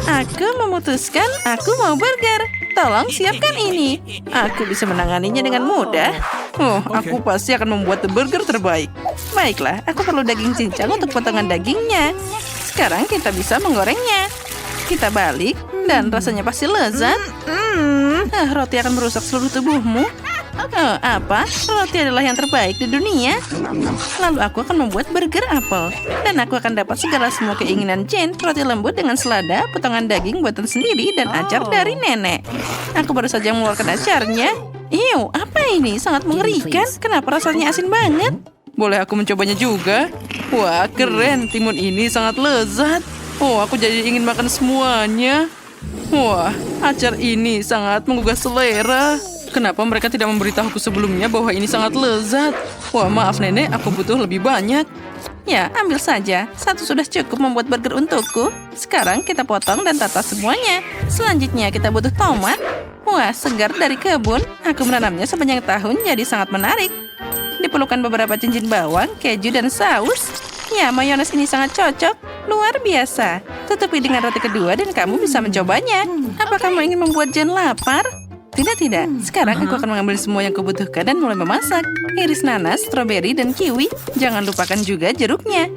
Aku memutuskan aku mau burger. Tolong siapkan ini. Aku bisa menanganinya dengan mudah. Oh, aku pasti akan membuat burger terbaik. Baiklah, aku perlu daging cincang untuk potongan dagingnya. Sekarang kita bisa menggorengnya. Kita balik, dan rasanya pasti lezat. Roti akan merusak seluruh tubuhmu. Oh, apa? Roti adalah yang terbaik di dunia. Lalu aku akan membuat burger apel. Dan aku akan dapat semua keinginan Jane. Roti lembut dengan selada, potongan daging buatan sendiri, dan acar dari nenek. Aku baru saja mengeluarkan acarnya. Ew, apa ini? Sangat mengerikan. Kenapa rasanya asin banget? Boleh aku mencobanya juga? Wah, keren. Timun ini sangat lezat. Oh, aku jadi ingin makan semuanya. Wah, acar ini sangat menggugah selera. Kenapa mereka tidak memberitahuku sebelumnya bahwa ini sangat lezat? Wah, maaf nenek, aku butuh lebih banyak. Ya, ambil saja. Satu sudah cukup membuat burger untukku. Sekarang kita potong dan tata semuanya. Selanjutnya kita butuh tomat. Wah, segar dari kebun. Aku menanamnya sepanjang tahun, jadi sangat menarik. Diperlukan beberapa cincin bawang, keju, dan saus. Ya, mayones ini sangat cocok. Luar biasa. Tutupi dengan roti kedua dan kamu bisa mencobanya. Apa kamu ingin membuat Jane lapar? Tidak. Sekarang aku akan mengambil semua yang kubutuhkan dan mulai memasak. Iris nanas, stroberi, dan kiwi. Jangan lupakan juga jeruknya.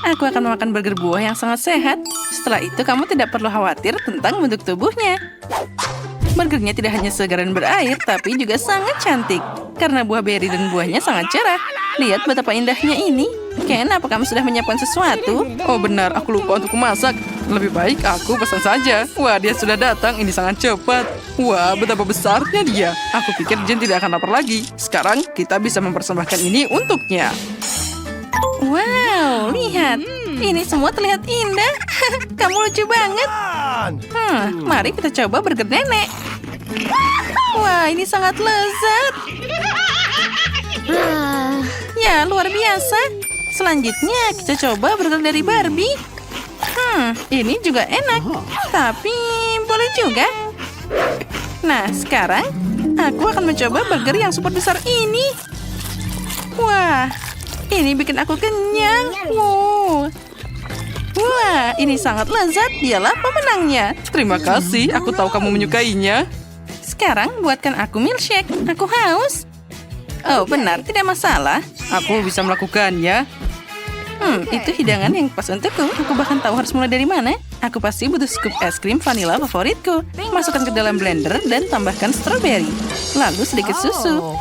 Aku akan memakan burger buah yang sangat sehat. Setelah itu kamu tidak perlu khawatir tentang bentuk tubuhnya. Burgernya tidak hanya segar dan berair, tapi juga sangat cantik. Karena buah beri dan buahnya sangat cerah. Lihat betapa indahnya ini. Ken, apa kamu sudah menyiapkan sesuatu? Oh benar, aku lupa untuk memasak. Lebih baik aku pesan saja. Wah, dia sudah datang. Ini sangat cepat. Wah, betapa besarnya dia. Aku pikir Jane tidak akan lapar lagi. Sekarang kita bisa mempersembahkan ini untuknya. Wow, lihat. Ini semua terlihat indah. Kamu lucu banget. Mari kita coba burger nenek. Wah, ini sangat lezat. Ya, luar biasa. Selanjutnya kita coba burger dari Barbie. Ini juga enak. Tapi boleh juga. Nah, sekarang aku akan mencoba burger yang super besar ini. Wah, ini bikin aku kenyang. Wow. Wah, ini sangat lezat. Dialah pemenangnya. Terima kasih, aku tahu kamu menyukainya. Sekarang buatkan aku milkshake. Aku haus. Oh, benar, tidak masalah. Aku bisa melakukannya. Itu hidangan yang pas untukku. Aku bahkan tahu harus mulai dari mana. Aku pasti butuh scoop es krim vanila favoritku. Masukkan ke dalam blender dan tambahkan stroberi. Lalu sedikit susu.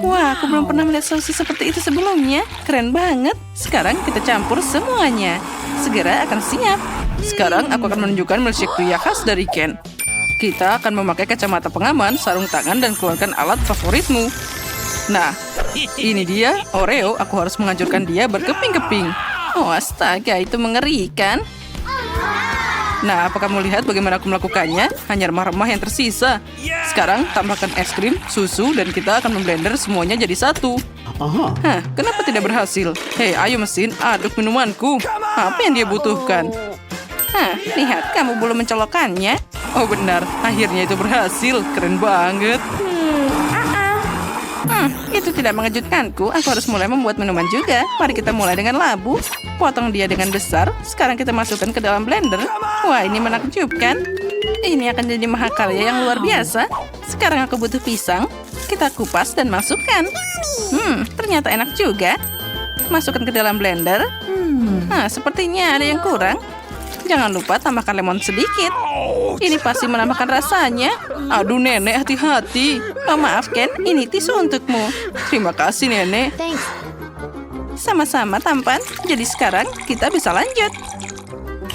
Wah, aku belum pernah melihat sosis seperti itu sebelumnya. Keren banget. Sekarang kita campur semuanya. Segera akan siap. Sekarang aku akan menunjukkan milkshake pria khas dari Ken. Kita akan memakai kacamata pengaman, sarung tangan, dan keluarkan alat favoritmu. Nah, ini dia, Oreo. Aku harus menghancurkan dia berkeping-keping. Oh, astaga, itu mengerikan. Nah, apa kamu lihat bagaimana aku melakukannya? Hanya remah-remah yang tersisa. Sekarang, tambahkan es krim, susu, dan kita akan memblender semuanya jadi satu. Kenapa tidak berhasil? Hei, ayo mesin, aduk minumanku. Apa yang dia butuhkan? Lihat, kamu belum mencolokkannya. Oh benar, akhirnya itu berhasil. Keren banget. Itu tidak mengejutkanku. Aku harus mulai membuat minuman juga. Mari kita mulai dengan labu. Potong dia dengan besar. Sekarang kita masukkan ke dalam blender. Wah, ini menakjubkan. Ini akan jadi mahakarya yang luar biasa. Sekarang aku butuh pisang. Kita kupas dan masukkan. Ternyata enak juga. Masukkan ke dalam blender. Sepertinya ada yang kurang. Jangan lupa tambahkan lemon sedikit. Ini pasti menambahkan rasanya. Aduh nenek, hati-hati. Oh, maaf Ken, ini tisu untukmu. Terima kasih nenek. Sama-sama tampan. Jadi sekarang kita bisa lanjut.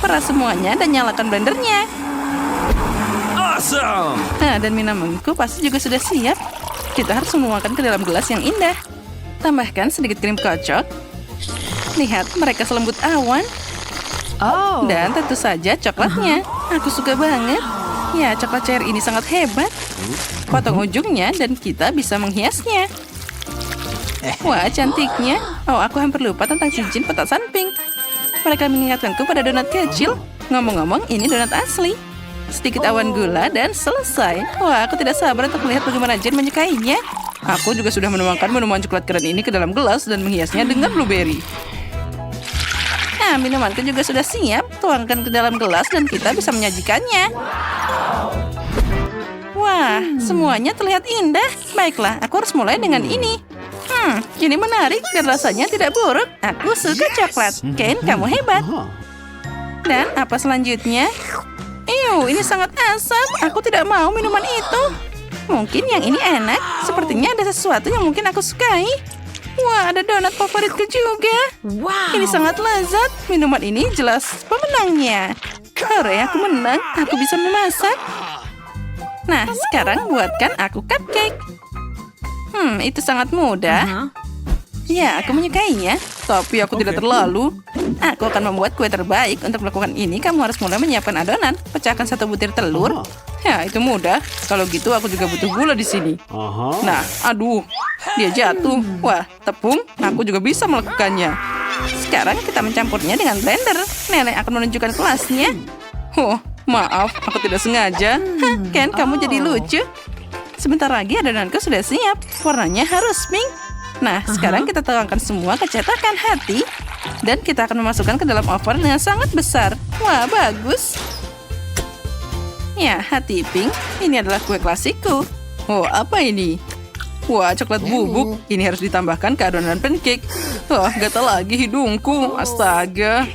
Peras semuanya dan nyalakan blendernya. Awesome. Nah, dan minumanku pasti juga sudah siap. Kita harus menuangkan ke dalam gelas yang indah. Tambahkan sedikit krim kocok. Lihat, mereka selembut awan. Dan tentu saja coklatnya. Aku suka banget. Ya, coklat cair ini sangat hebat. Potong ujungnya dan kita bisa menghiasnya. Wah, cantiknya. Oh, aku hampir lupa tentang cincin petasan pink. Mereka mengingatkanku pada donat kecil. Ngomong-ngomong, ini donat asli. Sedikit awan gula dan selesai. Wah, aku tidak sabar untuk melihat bagaimana Jane menyukainya. Aku juga sudah menuangkan minuman coklat keren ini ke dalam gelas dan menghiasnya dengan blueberry. Nah, minumanku juga sudah siap. tuangkan ke dalam gelas dan kita bisa menyajikannya. Wah, semuanya terlihat indah. Baiklah, aku harus mulai dengan ini. Ini menarik dan rasanya tidak buruk. Aku suka coklat. Ken, kamu hebat. Dan apa selanjutnya? Ini sangat asam. Aku tidak mau minuman itu. Mungkin yang ini enak. Sepertinya ada sesuatu yang mungkin aku sukai. Wah, ada donat favoritku juga. Ini sangat lezat. Minuman ini jelas pemenangnya. Hore, aku menang. Aku bisa memasak. Nah, sekarang buatkan aku cupcake. Itu sangat mudah. Ya, aku menyukainya. Tapi aku tidak terlalu. Aku akan membuat kue terbaik. Untuk melakukan ini, kamu harus mulai menyiapkan adonan. Pecahkan 1 butir telur. Ya, itu mudah. Kalau gitu, aku juga butuh gula di sini. Nah, aduh. Dia jatuh. Wah, tepung. Aku juga bisa melakukannya. Sekarang kita mencampurnya dengan blender. Nenek akan menunjukkan kelasnya. Oh, maaf. Aku tidak sengaja. Ken, kamu jadi lucu. Sebentar lagi adonanku sudah siap. Warnanya harus pink. Nah, sekarang kita tuangkan semua ke cetakan hati. Dan kita akan memasukkan ke dalam oven yang sangat besar. Wah, bagus. Ya, hati pink. Ini adalah kue klasikku. Oh, apa ini? Wah, coklat bubuk. Ini harus ditambahkan ke adonan pancake. Wah, gatal lagi hidungku. Astaga.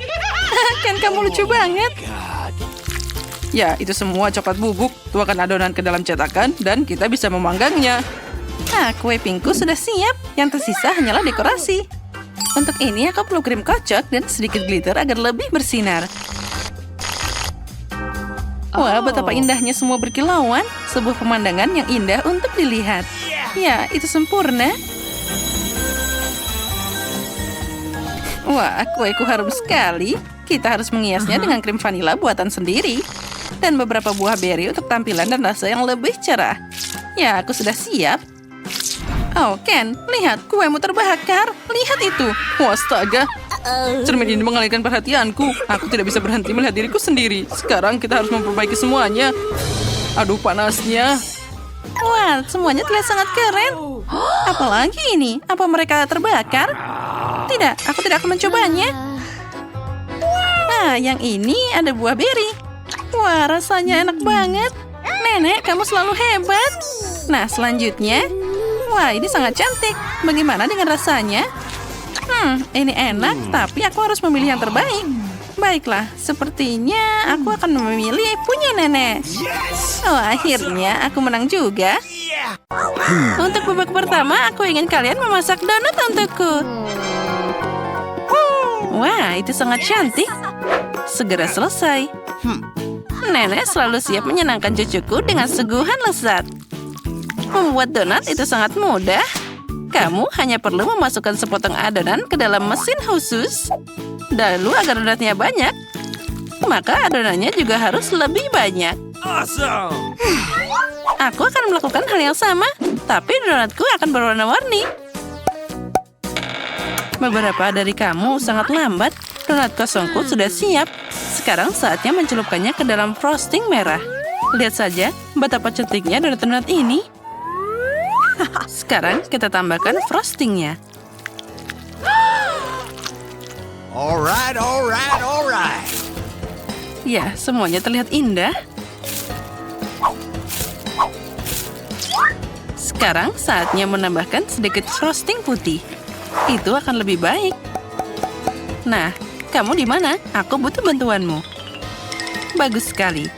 Kan kamu lucu banget. Ya, itu semua coklat bubuk. Tuangkan adonan ke dalam cetakan dan kita bisa memanggangnya. Nah, kue pinkku sudah siap. Yang tersisa hanyalah dekorasi. Untuk ini aku perlu krim kocok dan sedikit glitter agar lebih bersinar. Wah, betapa indahnya semua berkilauan. Sebuah pemandangan yang indah untuk dilihat. Ya, itu sempurna. Wah, kueku harum sekali. Kita harus menghiasnya dengan krim vanila buatan sendiri. Dan beberapa buah beri untuk tampilan dan rasa yang lebih cerah. Ya, aku sudah siap. Oh, Ken, lihat kuemu terbakar. Lihat itu. Wah, astaga. Cermin ini mengalihkan perhatianku. Aku tidak bisa berhenti melihat diriku sendiri. Sekarang kita harus memperbaiki semuanya. Aduh, panasnya. Wah, semuanya terlihat sangat keren. Apalagi ini? Apa mereka terbakar? Tidak, aku tidak akan mencobanya. Nah, yang ini ada buah beri. Wah, rasanya enak banget. Nenek, kamu selalu hebat. Nah, selanjutnya. Wah, ini sangat cantik. Bagaimana dengan rasanya? Ini enak, tapi aku harus memilih yang terbaik. Baiklah, sepertinya aku akan memilih punya nenek. Oh, akhirnya aku menang juga. Untuk babak pertama, aku ingin kalian memasak donat untukku. Wah, itu sangat cantik. Segera selesai. Nenek selalu siap menyenangkan cucuku dengan suguhan lezat. Membuat donat itu sangat mudah. Kamu hanya perlu memasukkan sepotong adonan ke dalam mesin khusus. Lalu agar donatnya banyak, maka adonannya juga harus lebih banyak. Awesome! Aku akan melakukan hal yang sama, tapi donatku akan berwarna-warni. Beberapa dari kamu sangat lambat. Donat kosongku sudah siap. Sekarang saatnya mencelupkannya ke dalam frosting merah. Lihat saja betapa cantiknya donat-donat ini. Sekarang kita tambahkan frostingnya. Alright, alright, alright. Ya, semuanya terlihat indah. Sekarang saatnya menambahkan sedikit frosting putih. Itu akan lebih baik. Nah, kamu di mana? Aku butuh bantuanmu. Bagus sekali.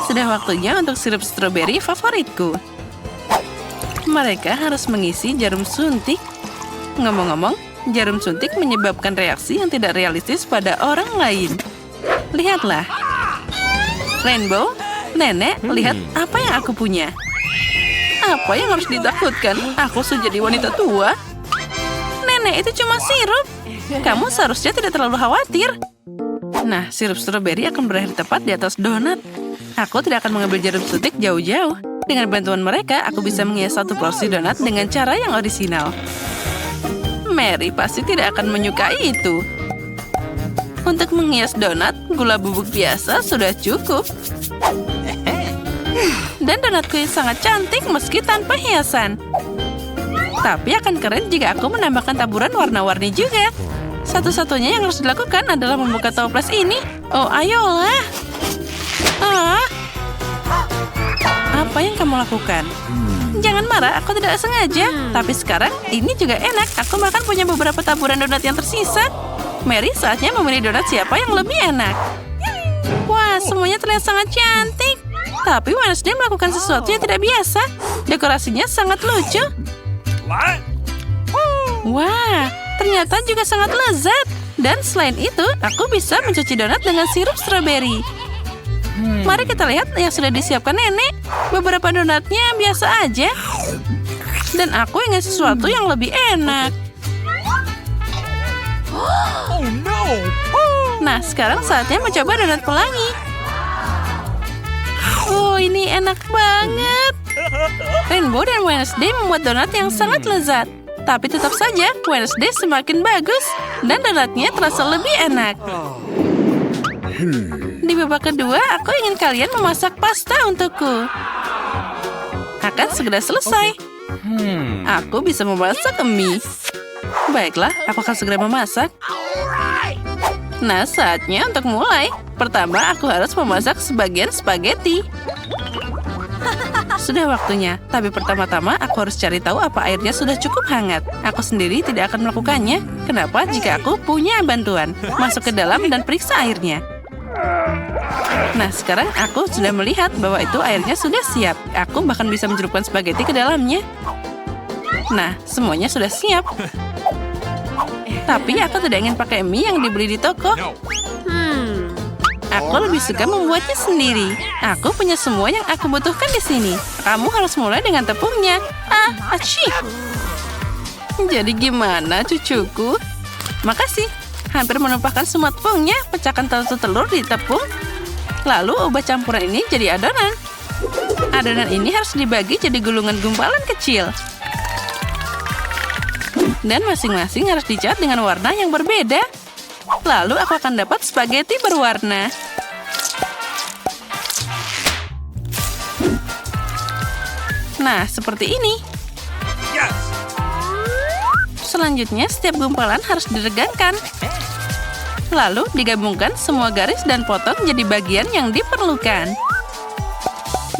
Sudah waktunya untuk sirup stroberi favoritku. Mereka harus mengisi jarum suntik. Ngomong-ngomong, jarum suntik menyebabkan reaksi yang tidak realistis pada orang lain. Lihatlah. Rainbow, Nenek, lihat apa yang aku punya. Apa yang harus ditakutkan? Aku sudah jadi wanita tua. Nenek, itu cuma sirup. Kamu seharusnya tidak terlalu khawatir. Nah, sirup stroberi akan berakhir tepat di atas donat. Aku tidak akan mengambil jarum suntik jauh-jauh. Dengan bantuan mereka, aku bisa menghias satu porsi donat dengan cara yang orisinal. Mary pasti tidak akan menyukai itu. Untuk menghias donat, gula bubuk biasa sudah cukup. Dan donatku sangat cantik meski tanpa hiasan. Tapi akan keren jika aku menambahkan taburan warna-warni juga. Satu-satunya yang harus dilakukan adalah membuka toples ini. Oh, ayolah. Apa yang kamu lakukan? Jangan marah, aku tidak sengaja. Tapi sekarang, ini juga enak. Aku bahkan punya beberapa taburan donat yang tersisa. Mary, saatnya memilih donat siapa yang lebih enak. Wah, semuanya terlihat sangat cantik. Tapi Wednesday melakukan sesuatu yang tidak biasa. Dekorasinya sangat lucu. What? Wah, ternyata juga sangat lezat. Dan selain itu, aku bisa mencuci donat dengan sirup stroberi. Mari kita lihat yang sudah disiapkan nenek. Beberapa donatnya biasa aja. Dan aku ingin sesuatu yang lebih enak. Oh no! Nah, sekarang saatnya mencoba donat pelangi. Oh, ini enak banget. Rainbow dan Wednesday membuat donat yang sangat lezat. Tapi tetap saja, Wednesday semakin bagus. Dan donatnya terasa lebih enak. Di babak kedua, aku ingin kalian memasak pasta untukku. Akan segera selesai. Aku bisa memasak mie. Baiklah, aku akan segera memasak. Nah, saatnya untuk mulai. Pertama, aku harus memasak sebagian spaghetti. Sudah waktunya, tapi pertama-tama aku harus cari tahu apa airnya sudah cukup hangat. Aku sendiri tidak akan melakukannya. Kenapa jika aku punya bantuan? Masuk ke dalam dan periksa airnya. Nah, sekarang aku sudah melihat bahwa itu airnya sudah siap. Aku bahkan bisa mencelupkan spaghetti ke dalamnya. Nah, semuanya sudah siap. Tapi aku tidak ingin pakai mie yang dibeli di toko. Aku lebih suka membuatnya sendiri. Aku punya semua yang aku butuhkan di sini. Kamu harus mulai dengan tepungnya. Asyik. Jadi gimana, cucuku? Makasih. Hampir menumpahkan semua tepungnya. Pecahkan satu telur di tepung. Lalu ubah campuran ini jadi adonan. Adonan ini harus dibagi jadi gulungan gumpalan kecil. Dan masing-masing harus dicat dengan warna yang berbeda. Lalu aku akan dapat spaghetti berwarna. Nah, seperti ini. Yes! Selanjutnya, setiap gumpalan harus diregangkan. Lalu digabungkan semua garis dan potong jadi bagian yang diperlukan.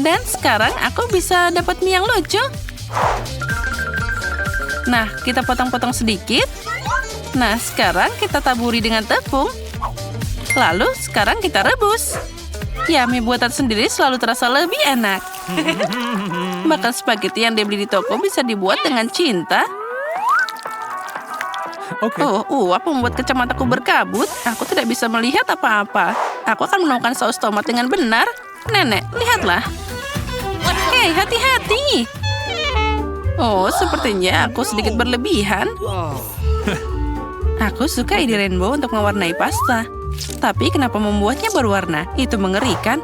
Dan sekarang aku bisa dapat mie yang lucu. Nah, kita potong-potong sedikit. Nah, sekarang kita taburi dengan tepung. Lalu, sekarang kita rebus. Ya, mie buatan sendiri selalu terasa lebih enak. Bahkan spaghetti yang dibeli di toko bisa dibuat dengan cinta. Uap membuat kacamataku berkabut. Aku tidak bisa melihat apa-apa. Aku akan menemukan saus tomat dengan benar. Nenek, lihatlah. Hei, hati-hati. Oh, sepertinya aku sedikit berlebihan. Aku suka ide Rainbow untuk mewarnai pasta. Tapi kenapa membuatnya berwarna? Itu mengerikan.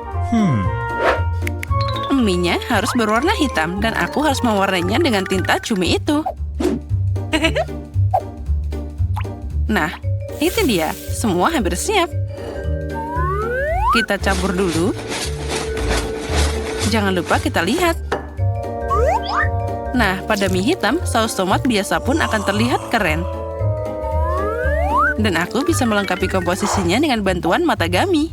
Mie-nya harus berwarna hitam dan aku harus mewarnainya dengan tinta cumi itu. Nah, itu dia. Semua hampir siap. Kita campur dulu. Jangan lupa kita lihat. Nah, pada mie hitam, saus tomat biasa pun akan terlihat keren. Dan aku bisa melengkapi komposisinya dengan bantuan matagami.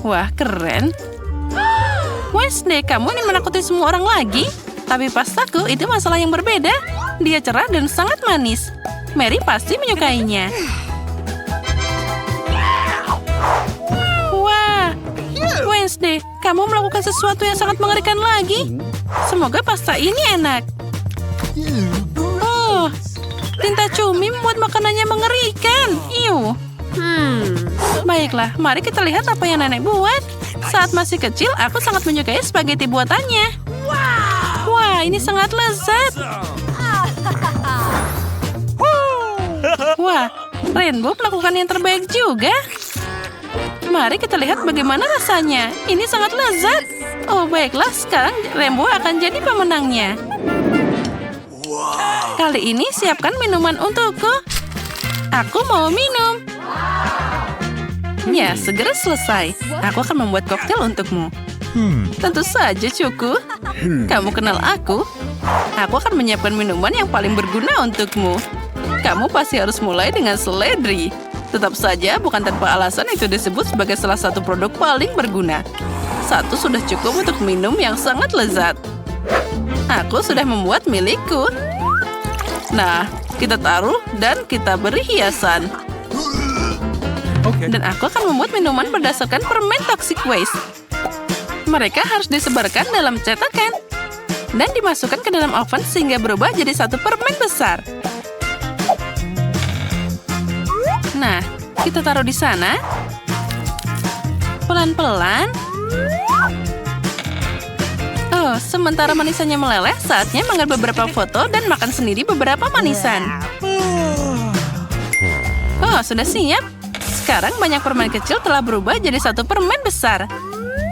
Wah, keren. Wednesday, kamu ingin menakuti semua orang lagi? Tapi pastaku itu masalah yang berbeda. Dia cerah dan sangat manis. Mary pasti menyukainya. Wah, Wednesday, kamu melakukan sesuatu yang sangat mengerikan lagi. Semoga pasta ini enak. Oh, tinta cumi membuat makanannya mengerikan. Iu. Baiklah, mari kita lihat apa yang nenek buat. Saat masih kecil, aku sangat menyukai spaghetti buatannya. Wah, ini sangat lezat. Wah, Rainbow melakukan yang terbaik juga. Mari kita lihat bagaimana rasanya. Ini sangat lezat. Oh, baiklah, sekarang Rainbow akan jadi pemenangnya. Kali ini siapkan minuman untukku. Aku mau minum. Ya, segera selesai. Aku akan membuat koktail untukmu. Tentu saja, cuku. Kamu kenal aku. Aku akan menyiapkan minuman yang paling berguna untukmu. Kamu pasti harus mulai dengan seledri. Tetap saja, bukan tanpa alasan itu disebut sebagai salah satu produk paling berguna. Satu sudah cukup untuk minum yang sangat lezat. Aku sudah membuat milikku. Nah, kita taruh dan kita beri hiasan. Okay. Dan aku akan membuat minuman berdasarkan permen toxic waste. Mereka harus disebarkan dalam cetakan dan dimasukkan ke dalam oven sehingga berubah jadi satu permen besar. Nah, kita taruh di sana. Pelan-pelan. Oh, sementara manisannya meleleh, saatnya mengambil beberapa foto dan makan sendiri beberapa manisan. Oh, sudah siap. Sekarang banyak permen kecil telah berubah jadi satu permen besar.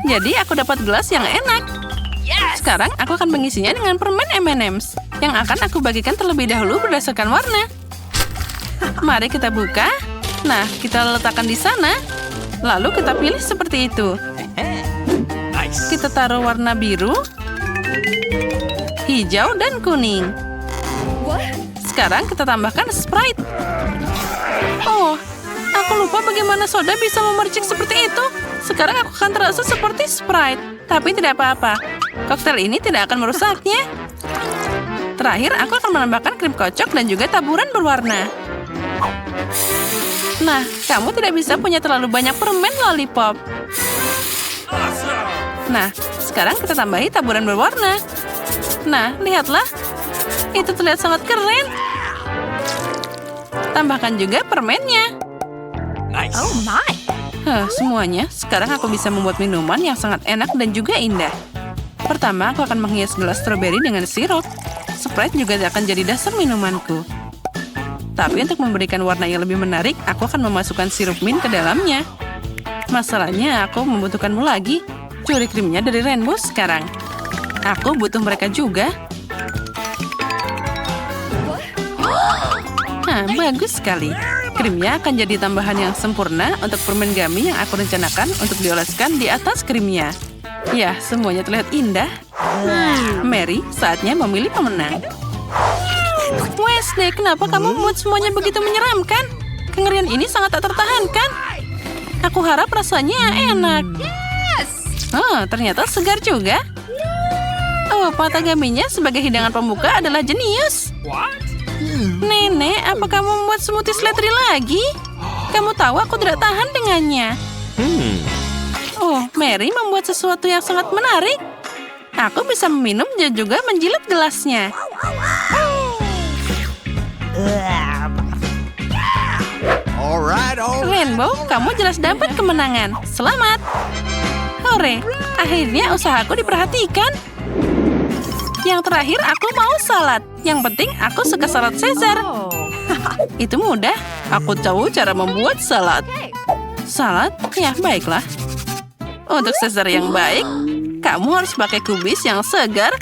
Jadi aku dapat gelas yang enak. Sekarang aku akan mengisinya dengan permen M&M's yang akan aku bagikan terlebih dahulu berdasarkan warna. Mari kita buka. Nah, kita letakkan di sana. Lalu kita pilih seperti itu. Nice. Kita taruh warna biru, hijau, dan kuning. Sekarang kita tambahkan Sprite. Oh, aku lupa bagaimana soda bisa memercik seperti itu. Sekarang aku akan terasa seperti Sprite. Tapi tidak apa-apa. Koktail ini tidak akan merusaknya. Terakhir, aku akan menambahkan krim kocok dan juga taburan berwarna. Nah, kamu tidak bisa punya terlalu banyak permen lollipop. Awesome. Nah, sekarang kita tambahi taburan berwarna. Nah, lihatlah. Itu terlihat sangat keren. Tambahkan juga permennya. Nice. Semuanya. Sekarang aku bisa membuat minuman yang sangat enak dan juga indah. Pertama, aku akan menghias gelas stroberi dengan sirup. Sprite juga akan jadi dasar minumanku. Tapi untuk memberikan warna yang lebih menarik, aku akan memasukkan sirup mint ke dalamnya. Masalahnya, aku membutuhkanmu lagi. Curi krimnya dari Rainbow sekarang. Aku butuh mereka juga. Bagus sekali. Krimnya akan jadi tambahan yang sempurna untuk permen gummy yang aku rencanakan untuk dioleskan di atas krimnya. Ya, semuanya terlihat indah. Mary, saatnya memilih pemenang. Wednesday, kenapa kamu membuat semuanya begitu menyeramkan? Kengerian ini sangat tak tertahankan. Aku harap rasanya enak. Oh, ternyata segar juga. Oh, patah gaminya sebagai hidangan pembuka adalah jenius. What? Nenek, apa kamu membuat smoothie seledri lagi? Kamu tahu aku tidak tahan dengannya. Oh, Mary membuat sesuatu yang sangat menarik. Aku bisa meminum dan juga menjilat gelasnya. Alright. Rainbow, kamu jelas dapat kemenangan. Selamat. Hore, akhirnya usahaku diperhatikan. Yang terakhir, aku mau salad. Yang penting, aku suka salad Caesar. Itu mudah. Aku tahu cara membuat salad. Salad? Ya, baiklah. Untuk Caesar yang baik, kamu harus pakai kubis yang segar.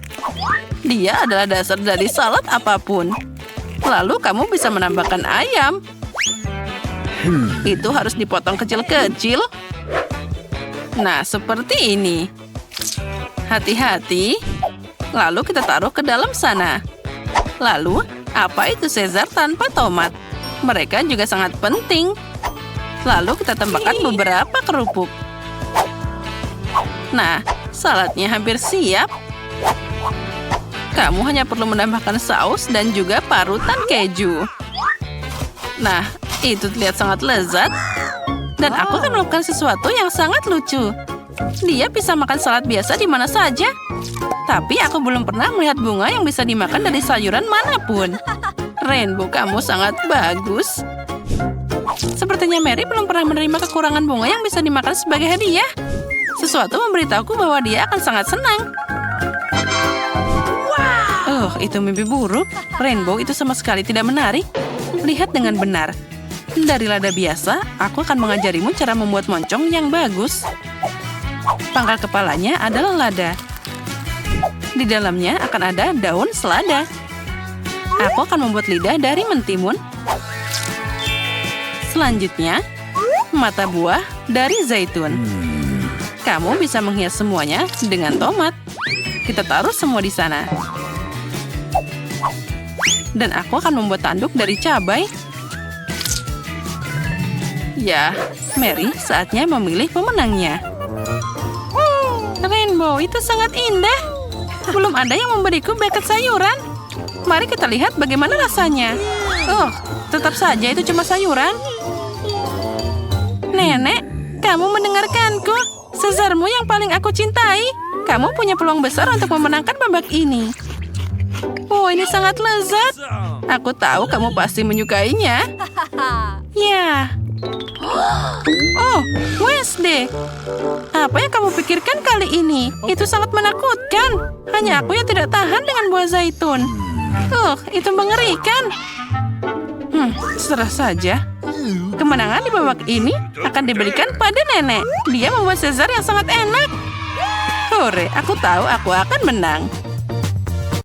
Dia adalah dasar dari salad apapun. Lalu kamu bisa menambahkan ayam. Itu harus dipotong kecil-kecil. Nah, seperti ini. Hati-hati. Lalu kita taruh ke dalam sana. Lalu, apa itu Caesar tanpa tomat? Mereka juga sangat penting. Lalu kita tambahkan beberapa kerupuk. Nah, saladnya hampir siap. Kamu hanya perlu menambahkan saus dan juga parutan keju. Nah, itu terlihat sangat lezat. Dan aku akan melakukan sesuatu yang sangat lucu. Dia bisa makan salad biasa di mana saja. Tapi aku belum pernah melihat bunga yang bisa dimakan dari sayuran manapun. Rainbow, kamu sangat bagus. Sepertinya Mary belum pernah menerima kekurangan bunga yang bisa dimakan sebagai hadiah. Sesuatu memberitahuku bahwa dia akan sangat senang. Oh, itu mimpi buruk. Rainbow, itu sama sekali tidak menarik. Lihat dengan benar. Dari lada biasa, aku akan mengajarimu cara membuat moncong yang bagus. Pangkal kepalanya adalah lada. Di dalamnya akan ada daun selada. Aku akan membuat lidah dari mentimun. Selanjutnya, mata buah dari zaitun. Kamu bisa menghias semuanya dengan tomat. Kita taruh semua di sana. Dan aku akan membuat tanduk dari cabai. Ya, Mary, saatnya memilih pemenangnya. Rainbow, itu sangat indah. Belum ada yang memberiku bucket sayuran. Mari kita lihat bagaimana rasanya. Oh, tetap saja itu cuma sayuran. Nenek, kamu mendengarkanku. Caesarmu yang paling aku cintai. Kamu punya peluang besar untuk memenangkan babak ini. Oh, ini sangat lezat. Aku tahu kamu pasti menyukainya. Ya. Oh, Wednesday. Apa yang kamu pikirkan kali ini? Itu sangat menakutkan. Hanya aku yang tidak tahan dengan buah zaitun. Itu mengerikan. Serah saja. Kemenangan di babak ini akan diberikan pada nenek. Dia membuat Caesar yang sangat enak. Hore, aku tahu aku akan menang.